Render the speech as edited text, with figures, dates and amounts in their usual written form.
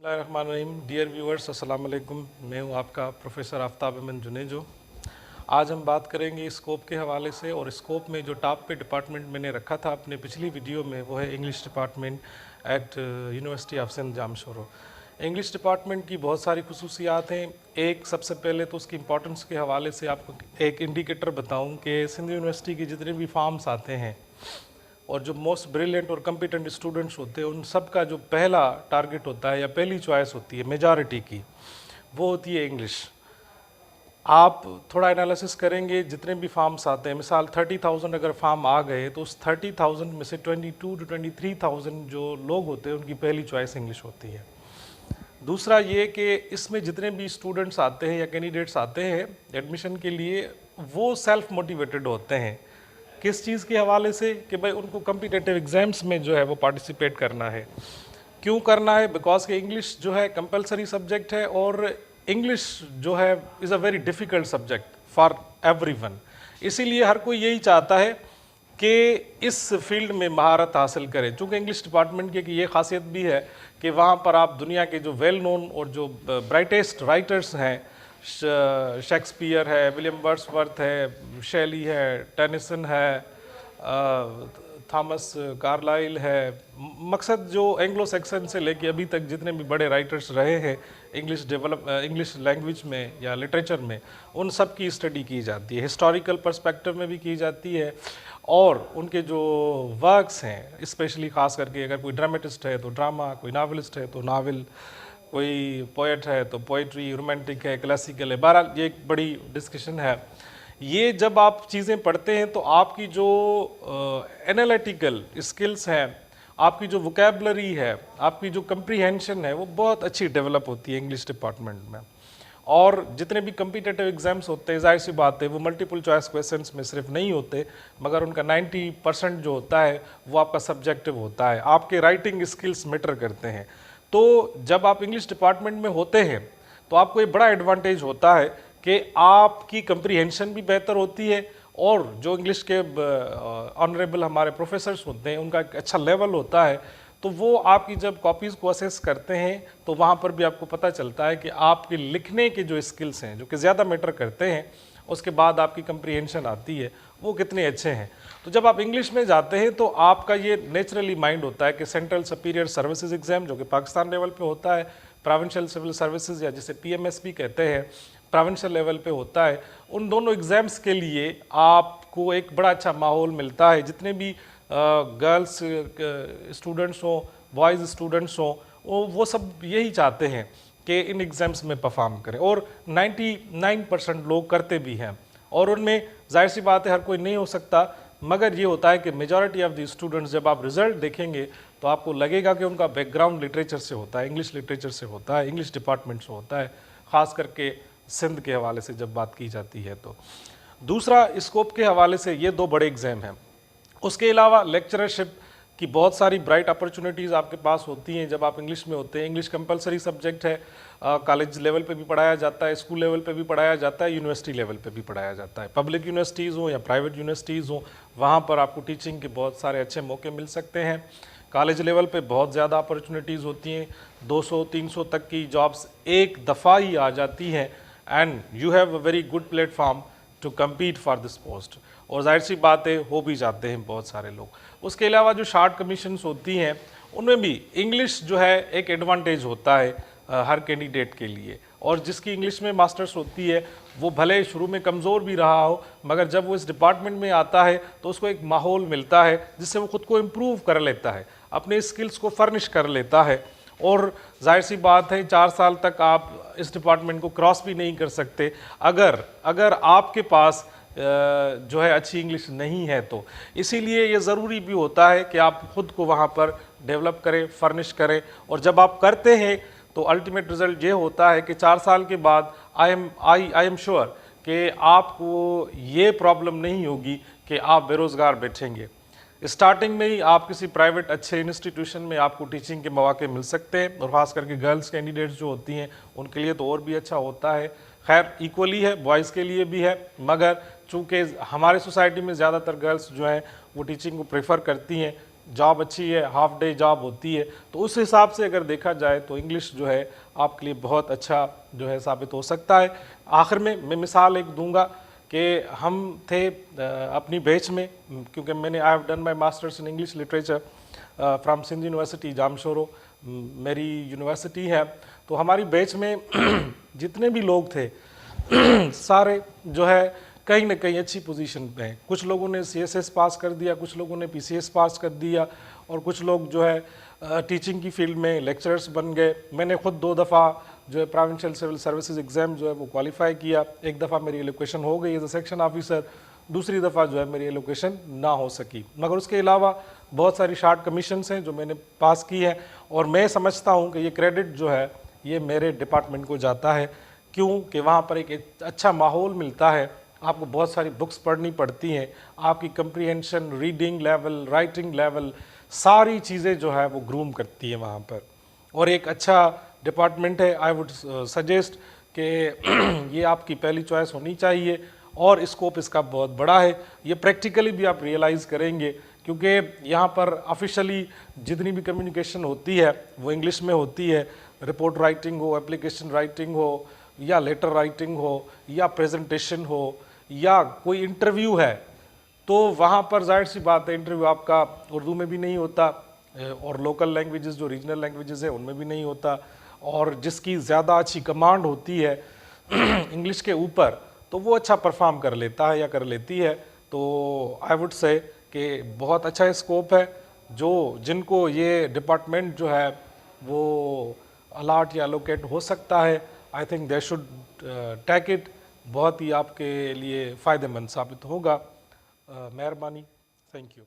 बिस्मिल्लाहिर्रहमानिर्रहीम। Dear viewers, अस्सलाम वालेकुम। मैं हूं आपका प्रोफेसर आफ्ताब अमन जुनेजो। आज हम बात करेंगे स्कोप के हवाले से, और स्कोप में जो टॉप पे डिपार्टमेंट मैंने रखा था अपने पिछली वीडियो में वो है English department at university of Sindh Jamshoro. English department की बहुत सारी खुसूसियात हैं। एक सबसे पहले तो उसकी इंपॉर्टेंस के हवाले से आपको एक इंडिकेटर बताऊं कि सिंध यूनिवर्सिटी के जितने भी फॉर्म्स आते हैं और जो मोस्ट ब्रिलियंट और कम्पिटेंट स्टूडेंट्स होते हैं उन सब का जो पहला टारगेट होता है या पहली चॉइस होती है मेजॉरिटी की, वो होती है इंग्लिश। आप थोड़ा एनालिसिस करेंगे, जितने भी फॉर्म्स आते हैं, मिसाल 30,000 अगर फॉर्म आ गए तो उस 30,000 में से 22 to 23,000 जो लोग होते हैं उनकी पहली चॉइस इंग्लिश होती है। दूसरा ये कि इसमें जितने भी स्टूडेंट्स आते हैं या कैंडिडेट्स आते हैं एडमिशन के लिए, वो सेल्फ मोटिवेटेड होते हैं। किस चीज़ के हवाले से कि भाई उनको कम्पिटिटिव एग्ज़ाम्स में जो है वो पार्टिसिपेट करना है। क्यों करना है? बिकॉज कि इंग्लिश जो है कंपलसरी सब्जेक्ट है, और इंग्लिश जो है is a very difficult subject for everyone. इसीलिए हर कोई यही चाहता है कि इस फील्ड में महारत हासिल करें। चूँकि इंग्लिश डिपार्टमेंट की ये खासियत भी है कि वहाँ पर आप दुनिया के जो वेल नोन और जो ब्राइटेस्ट राइटर्स हैं, शेक्सपियर है, विलियम वर्ड्सवर्थ है, शेली है, टेनिसन है, थॉमस कार्लाइल है, मकसद जो एंग्लो सेक्सन से लेके अभी तक जितने भी बड़े राइटर्स रहे हैं इंग्लिश लैंग्वेज में या लिटरेचर में, उन सब की स्टडी की जाती है। हिस्टोरिकल पर्सपेक्टिव में भी की जाती है, और उनके जो वर्क्स हैं, स्पेशली ख़ास करके अगर कोई ड्रामेटिस्ट है तो ड्रामा, कोई नावलिस्ट है तो नावल, कोई पोएट है तो पोइट्री, रोमांटिक है, क्लासिकल है। बहरहाल ये एक बड़ी डिस्कशन है। ये जब आप चीज़ें पढ़ते हैं तो आपकी जो एनालिटिकल स्किल्स हैं, आपकी जो वोकैबुलरी है, आपकी जो कंप्रीहेंशन है, वो बहुत अच्छी डेवलप होती है इंग्लिश डिपार्टमेंट में। और जितने भी कम्पिटिटिव एग्ज़ाम्स होते हैं, जाहिर सी बात है वो मल्टीपल चॉइस क्वेश्चंस में सिर्फ नहीं होते, मगर उनका 90% जो होता है वो आपका सब्जेक्टिव होता है। आपके राइटिंग स्किल्स मैटर करते हैं। तो जब आप इंग्लिश डिपार्टमेंट में होते हैं तो आपको एक बड़ा एडवांटेज होता है कि आपकी कंप्रीहेंशन भी बेहतर होती है, और जो इंग्लिश के ऑनरेबल हमारे प्रोफेसर्स होते हैं उनका एक अच्छा लेवल होता है। तो वो आपकी जब कॉपीज़ को असेस करते हैं तो वहाँ पर भी आपको पता चलता है कि आपके लिखने के जो स्किल्स हैं, जो कि ज़्यादा मैटर करते हैं, उसके बाद आपकी कंप्रीहेंशन आती है, वो कितने अच्छे हैं। तो जब आप इंग्लिश में जाते हैं तो आपका ये नेचुरली माइंड होता है कि सेंट्रल सुपीरियर सर्विसेज एग्ज़ाम जो कि पाकिस्तान लेवल पे होता है, प्रोविंशियल सिविल सर्विसेज या जिसे PMS भी कहते हैं, प्रोविंशियल लेवल पे होता है, उन दोनों एग्ज़ाम्स के लिए आपको एक बड़ा अच्छा माहौल मिलता है। जितने भी गर्ल्स स्टूडेंट्स हों, बॉयज़ स्टूडेंट्स हों, वो सब यही चाहते हैं कि इन एग्ज़ाम्स में परफॉर्म करें, और 99% लोग करते भी हैं। और उनमें जाहिर सी बात है हर कोई नहीं हो सकता, मगर ये होता है कि मेजॉरिटी ऑफ द स्टूडेंट्स, जब आप रिज़ल्ट देखेंगे तो आपको लगेगा कि उनका बैकग्राउंड लिटरेचर से होता है, इंग्लिश लिटरेचर से होता है, इंग्लिश डिपार्टमेंट से होता है, ख़ास करके सिंध के हवाले से जब बात की जाती है। तो दूसरा, स्कोप के हवाले से ये दो बड़े एग्ज़ाम हैं। उसके अलावा लेक्चरशिप की बहुत सारी ब्राइट अपॉर्चुनिटीज़ आपके पास होती हैं जब आप इंग्लिश में होते हैं। इंग्लिश कंपलसरी सब्जेक्ट है, कॉलेज लेवल पे भी पढ़ाया जाता है, स्कूल लेवल पे भी पढ़ाया जाता है, यूनिवर्सिटी लेवल पे भी पढ़ाया जाता है। पब्लिक यूनिवर्सिटीज़ हो या प्राइवेट यूनिवर्सिटीज़ हो, वहाँ पर आपको टीचिंग के बहुत सारे अच्छे मौके मिल सकते हैं। कॉलेज लेवल पे बहुत ज़्यादा अपॉर्चुनिटीज़ होती हैं, 200-300 तक की जॉब्स एक दफ़ा ही आ जाती हैं, and you have a very good platform to compete for this post. और जाहिर सी बात है हो भी जाते हैं बहुत सारे लोग। उसके अलावा जो शार्ट कमीशंस होती हैं उनमें भी इंग्लिश जो है एक एडवांटेज होता है हर कैंडिडेट के लिए। और जिसकी इंग्लिश में मास्टर्स होती है वो भले शुरू में कमज़ोर भी रहा हो, मगर जब वो इस डिपार्टमेंट में आता है तो उसको एक माहौल मिलता है जिससे वो ख़ुद को इम्प्रूव कर लेता है, अपने स्किल्स को फर्निश कर लेता है। और जाहिर सी बात है 4 साल तक आप इस डिपार्टमेंट को क्रॉस भी नहीं कर सकते अगर आपके पास जो है अच्छी इंग्लिश नहीं है। तो इसीलिए ये ज़रूरी भी होता है कि आप ख़ुद को वहाँ पर डेवलप करें, फर्निश करें। और जब आप करते हैं तो अल्टीमेट रिज़ल्ट ये होता है कि 4 साल के बाद आई एम श्योर कि आपको ये प्रॉब्लम नहीं होगी कि आप बेरोज़गार बैठेंगे। स्टार्टिंग में ही आप किसी प्राइवेट अच्छे इंस्टीट्यूशन में आपको टीचिंग के मौके मिल सकते हैं, और ख़ास करके गर्ल्स कैंडिडेट्स जो होती हैं उनके लिए तो और भी अच्छा होता है। खैर इक्वली है, बॉयज़ के लिए भी है, मगर चूँकि हमारे सोसाइटी में ज़्यादातर गर्ल्स जो हैं वो टीचिंग को प्रेफर करती हैं, जॉब अच्छी है, हाफ डे जॉब होती है, तो उस हिसाब से अगर देखा जाए तो इंग्लिश जो है आपके लिए बहुत अच्छा जो है साबित हो सकता है। आखिर में मैं मिसाल एक दूंगा कि हम थे अपनी बैच में, क्योंकि मैंने I have done my masters in English literature from Sindh university Jamshoro, मेरी यूनिवर्सिटी है, तो हमारी बैच में जितने भी लोग थे सारे जो है कहीं ना कहीं अच्छी पोजीशन पे हैं। कुछ लोगों ने CSS पास कर दिया, कुछ लोगों ने PCS पास कर दिया, और कुछ लोग जो है टीचिंग की फील्ड में लेक्चरर्स बन गए। मैंने खुद 2 दफ़ा जो है प्रोविंशियल सिविल सर्विसेज एग्ज़ाम जो है वो क्वालिफाई किया। एक दफ़ा मेरी एलोकेशन हो गई एज अ सेक्शन ऑफिसर, दूसरी दफ़ा जो है मेरी एलोकेशन ना हो सकी। मगर उसके अलावा बहुत सारी शार्ट कमीशंस हैं जो मैंने पास की है, और मैं समझता हूँ कि ये क्रेडिट जो है ये मेरे डिपार्टमेंट को जाता है, क्योंकि वहाँ पर एक अच्छा माहौल मिलता है। आपको बहुत सारी बुक्स पढ़नी पड़ती हैं, आपकी comprehension, reading level, writing level, सारी चीज़ें जो है वो ग्रूम करती है वहाँ पर, और एक अच्छा डिपार्टमेंट है। आई वुड सजेस्ट कि ये आपकी पहली चॉइस होनी चाहिए, और स्कोप इसका बहुत बड़ा है। ये प्रैक्टिकली भी आप रियलाइज़ करेंगे, क्योंकि यहाँ पर ऑफिशियली जितनी भी कम्युनिकेशन होती है वो इंग्लिश में होती है। रिपोर्ट राइटिंग हो, एप्लीकेशन राइटिंग हो, या लेटर राइटिंग हो, या प्रेजेंटेशन हो, या कोई इंटरव्यू है, तो वहाँ पर जाहिर सी बात है इंटरव्यू आपका उर्दू में भी नहीं होता, और लोकल लैंग्वेजेस जो रीजनल लैंग्वेजेस है उनमें भी नहीं होता, और जिसकी ज़्यादा अच्छी कमांड होती है इंग्लिश के ऊपर, तो वो अच्छा परफॉर्म कर लेता है या कर लेती है। तो आई वुड से कि बहुत अच्छा स्कोप है। जो जिनको ये डिपार्टमेंट जो है वो अलाट या एलोकेट हो सकता है, I think they should take it. बहुत ही आपके लिए फ़ायदेमंद साबित होगा। मेहरबानी, थैंक यू।